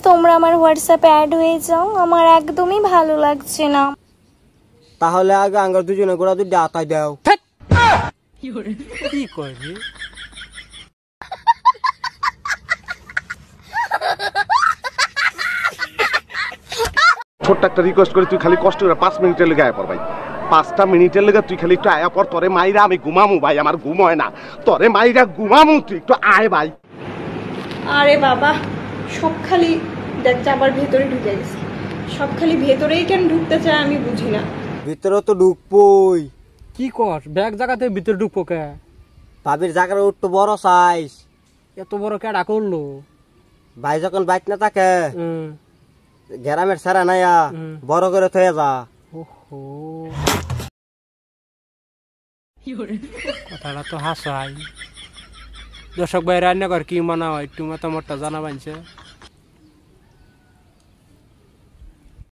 তোমরা আমার হোয়াটসঅ্যাপে অ্যাড হয়ে যাও, আমার একদমই ভালো লাগছে না। তাহলে আগে আঙ্গার দুজনে গোড়া দুই ডাতাই দাও। কি করবি? ছোট্ট একটা রিকোয়েস্ট করে তুই খালি কষ্ট করে 5 মিনিটের লেগে আয়া পর ভাই। 5টা মিনিটের লেগে তুই খালি একটু আয়া পর, তোরে মাইরা আমি ঘুমামু ভাই, আমার ঘুম হয় না, তোরে মাইরা ঘুমামু, তুই একটু আয় ভাই। আরে বাবা, সব খালি দেখছে আবার ভেতরে ঢুকে গেছে, সব খালি ভেতরেই কেন ঢুকতে চায় আমি বুঝি না। ভিতরে তো ঢুকবই। কি কর ব্যাগ জায়গাতে ভিতরে ঢুকবো কে? ভাবির জায়গার একটু বড় সাইজ। এত বড় কেডা করলো? ভাই যখন বাইক না থাকে গ্রামের সারা নাইয়া বড় করে থয়ে যা। ওহো, কথাটা তো হাসাই। দর্শক ভাই রান্নাঘর কি মানা হয় একটু মতামতটা জানাবেন।